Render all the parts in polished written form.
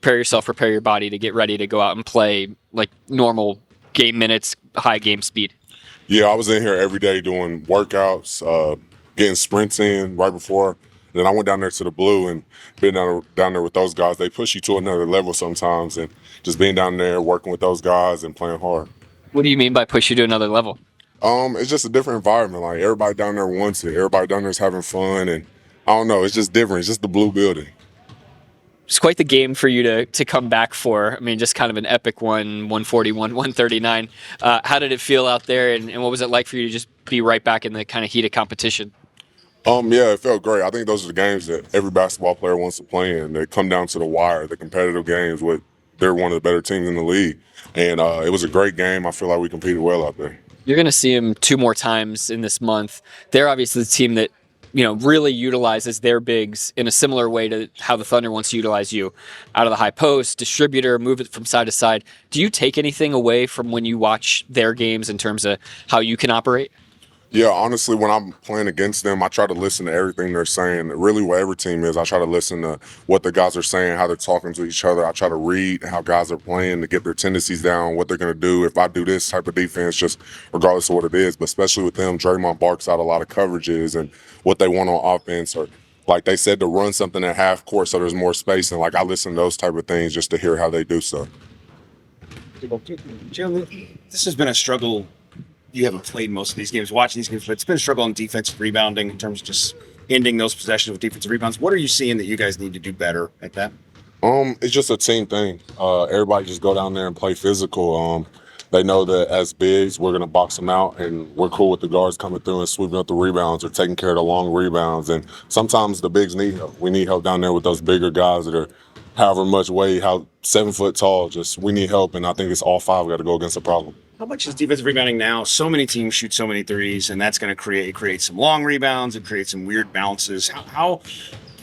prepare yourself, prepare your body to get ready to go out and play like normal game minutes, high game speed? Yeah, I was in here every day doing workouts, getting sprints in right before. Then I went down there to the Blue and been down there with those guys. They push you to another level sometimes, and just being down there working with those guys and playing hard. What do you mean by push you to another level? It's just a different environment. Like everybody down there wants it. Everybody down there is having fun, and I don't know. It's just different. It's just the Blue building. It's quite the game for you to come back for. I mean, just kind of an epic one, 141, 139. How did it feel out there, and what was it like for you to just be right back in the kind of heat of competition? Yeah, it felt great. I think those are the games that every basketball player wants to play in. They come down to the wire, the competitive games. They're one of the better teams in the league, and it was a great game. I feel like we competed well out there. You're going to see them 2 more times in this month. They're obviously the team that really utilizes their bigs in a similar way to how the Thunder wants to utilize you. Out of the high post, distributor, move it from side to side. Do you take anything away from when you watch their games in terms of how you can operate? Yeah, honestly, when I'm playing against them, I try to listen to everything they're saying. Really, what every team is, I try to listen to what the guys are saying, how they're talking to each other. I try to read how guys are playing to get their tendencies down, what they're going to do. If I do this type of defense, just regardless of what it is, but especially with them, Draymond barks out a lot of coverages and what they want on offense, or like they said, to run something at half court so there's more space. And like I listen to those type of things just to hear how they do stuff. Jaylin, this has been a struggle. You haven't played most of these games, watching these games, but it's been a struggle on defensive rebounding in terms of just ending those possessions with defensive rebounds. What are you seeing that you guys need to do better at that? It's just a team thing. Everybody just go down there and play physical. They know that as bigs, we're going to box them out, and we're cool with the guards coming through and sweeping up the rebounds or taking care of the long rebounds. And sometimes the bigs need help. We need help down there with those bigger guys that are however much weight, 7 foot tall. Just we need help, and I think it's all 5 got to go against the problem. How much is defensive rebounding now? So many teams shoot so many threes, and that's going to create some long rebounds and create some weird bounces. How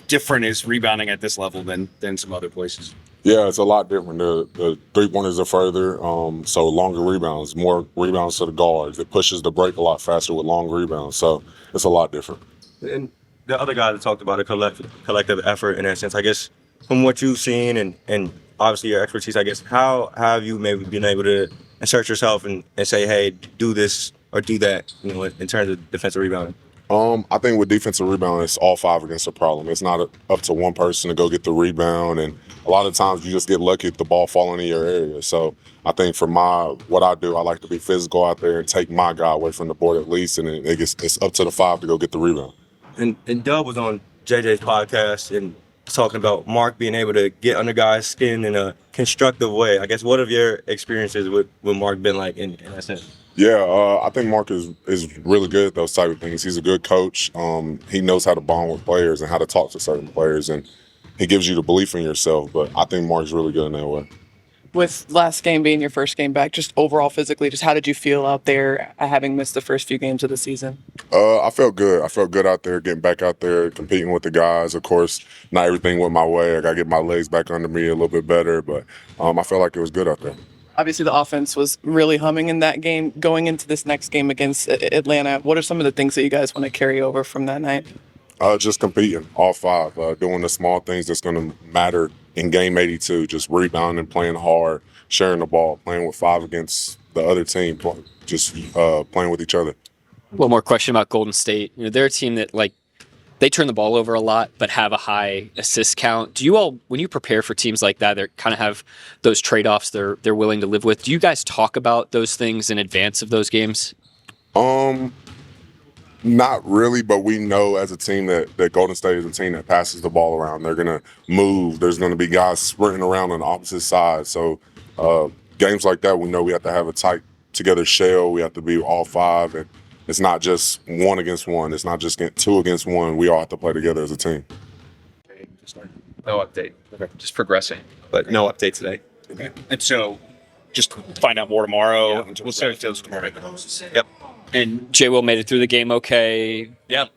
different is rebounding at this level than some other places? Yeah, it's a lot different. The three-pointers are further, so longer rebounds, more rebounds to the guards. It pushes the break a lot faster with long rebounds, so it's a lot different. And the other guy that talked about a collective effort in that sense, I guess, from what you've seen and obviously your expertise, I guess, how have you maybe been able to insert yourself and say, hey, do this or do that, in terms of defensive rebounding? I think with defensive rebounding, it's all 5 against the problem. It's not up to one person to go get the rebound, and a lot of times you just get lucky if the ball falling in your area. So I think for what I do, I like to be physical out there and take my guy away from the board at least, and it's up to the 5 to go get the rebound. And Dub was on JJ's podcast and talking about Mark being able to get under guys' skin in a constructive way. I guess, what have your experiences with Mark been like in that sense? Yeah, I think Mark is really good at those type of things. He's a good coach. He knows how to bond with players and how to talk to certain players, and he gives you the belief in yourself. But I think Mark's really good in that way. With last game being your first game back, just overall physically, just how did you feel out there having missed the first few games of the season? I felt good. I felt good out there, getting back out there, competing with the guys. Of course, not everything went my way. I got to get my legs back under me a little bit better, but I felt like it was good out there. Obviously, the offense was really humming in that game. Going into this next game against Atlanta, what are some of the things that you guys want to carry over from that night? Just competing, all 5, doing the small things that's going to matter in game 82, just rebounding, playing hard, sharing the ball, playing with 5 against the other team, just playing with each other. One more question about Golden State. They're a team that, they turn the ball over a lot, but have a high assist count. Do you all, when you prepare for teams like that, they kind of have those trade-offs they're willing to live with? Do you guys talk about those things in advance of those games? Not really, but we know as a team that Golden State is a team that passes the ball around. They're going to move. There's going to be guys sprinting around on the opposite side. So games like that, we know we have to have a tight together shell. We have to be all 5, and it's not just 1 against 1. It's not just 2 against 1. We all have to play together as a team. No update. Okay. Just progressing, but no update today. Okay. And so just find out more tomorrow. Yeah. We'll see those tomorrow. Yep. And Jay Will made it through the game okay. Yep.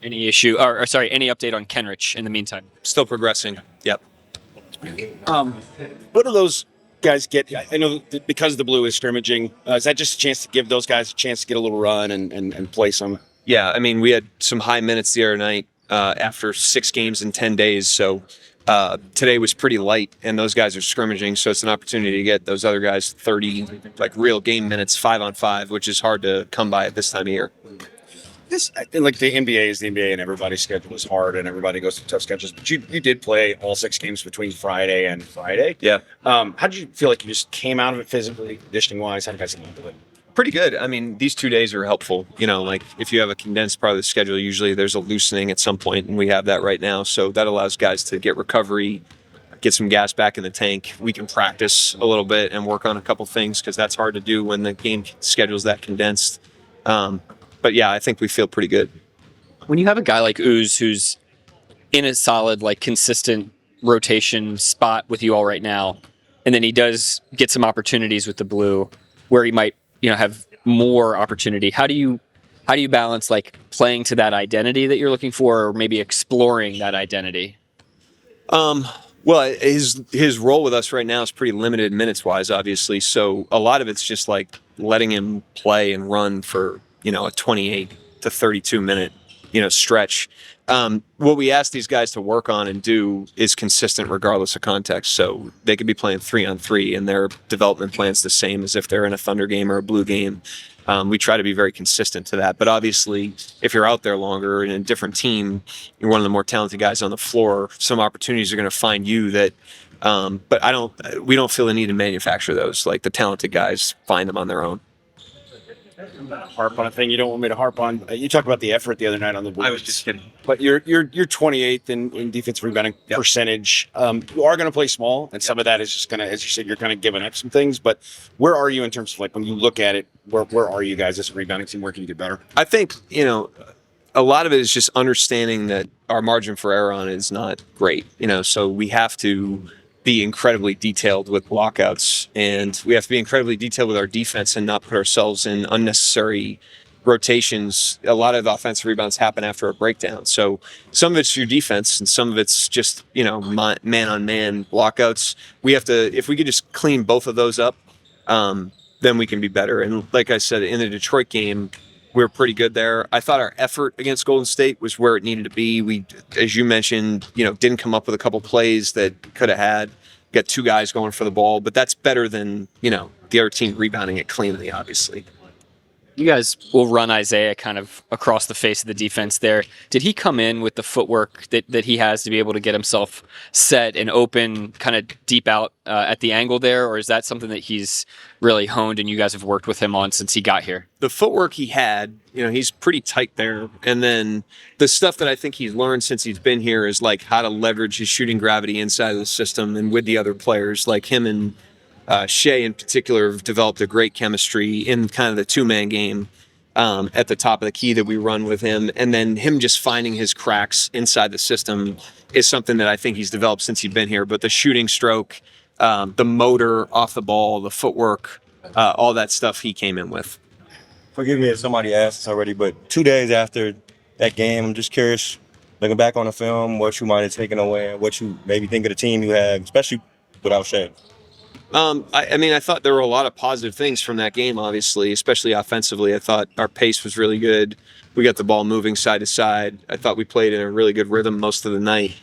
Any issue, or sorry, any update on Kenrich in the meantime? Still progressing. Yep. What do those guys get? I know that because the Blue is scrimmaging, is that just a chance to give those guys a chance to get a little run and play some? Yeah, I mean, we had some high minutes the other night after 6 games in 10 days, so Today was pretty light, and those guys are scrimmaging, so it's an opportunity to get those other guys 30 like real game minutes 5-on-5, which is hard to come by at this time of year. This, like the NBA is the NBA, and everybody's schedule is hard, and everybody goes through tough schedules. But you did play all 6 games between Friday and Friday. Yeah. How did you feel like you just came out of it physically, conditioning wise? How did you guys handle it? Pretty good. I mean, these 2 days are helpful. You know, like if you have a condensed part of the schedule, usually there's a loosening at some point, and we have that right now. So that allows guys to get recovery, get some gas back in the tank. We can practice a little bit and work on a couple things because that's hard to do when the game schedule's that condensed. But yeah, I think we feel pretty good. When you have a guy like Ooze who's in a solid, like consistent rotation spot with you all right now, and then he does get some opportunities with the Blue where he might, have more opportunity. How do you balance like playing to that identity that you're looking for, or maybe exploring that identity? Well, his role with us right now is pretty limited minutes wise, obviously. So a lot of it's just like letting him play and run for, a 28 to 32 minute, stretch. What we ask these guys to work on and do is consistent regardless of context. So they could be playing 3-on-3 and their development plan's the same as if they're in a Thunder game or a Blue game. We try to be very consistent to that. But obviously, if you're out there longer in a different team, you're one of the more talented guys on the floor, some opportunities are going to find you that, but we don't feel the need to manufacture those. Like the talented guys find them on their own. Harp on a thing you don't want me to harp on. You talked about the effort the other night on the Bulls. I was just kidding. But you're 28th in defensive rebounding percentage. You are going to play small, and some of that is just going to, as you said, you're kind of giving up some things. But where are you in terms of like when you look at it? Where are you guys as a rebounding team? Where can you get better? I think a lot of it is just understanding that our margin for error on it is not great. So we have to be incredibly detailed with lockouts, and we have to be incredibly detailed with our defense and not put ourselves in unnecessary rotations. A lot of offensive rebounds happen after a breakdown. So some of it's your defense and some of it's just, man-on-man lockouts. We have to, if we could just clean both of those up, then we can be better. And like I said, in the Detroit game, we were pretty good there. I thought our effort against Golden State was where it needed to be. We, as you mentioned, didn't come up with a couple plays that could have had. Got 2 guys going for the ball, but that's better than, the other team rebounding it cleanly, obviously. You guys will run Isaiah kind of across the face of the defense there. Did he come in with the footwork that he has to be able to get himself set and open kind of deep out at the angle there? Or is that something that he's really honed and you guys have worked with him on since he got here? The footwork he had, he's pretty tight there. And then the stuff that I think he's learned since he's been here is like how to leverage his shooting gravity inside of the system and with the other players, like him and Shea in particular have developed a great chemistry in kind of the 2-man game at the top of the key that we run with him. And then him just finding his cracks inside the system is something that I think he's developed since he's been here. But the shooting stroke, the motor off the ball, the footwork, all that stuff he came in with. Forgive me if somebody asked this already, but 2 days after that game, I'm just curious, looking back on the film, what you might have taken away and what you maybe think of the team you have, especially without Shea. I thought there were a lot of positive things from that game, obviously, especially offensively. I thought our pace was really good. We got the ball moving side to side. I thought we played in a really good rhythm most of the night.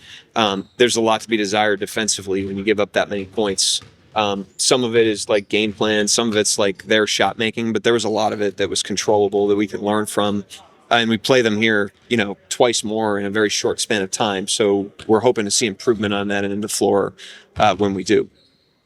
There's a lot to be desired defensively when you give up that many points. Some of it is like game plan. Some of it's like their shot making, but there was a lot of it that was controllable that we could learn from. And we play them here, twice more in a very short span of time. So we're hoping to see improvement on that end of the floor when we do.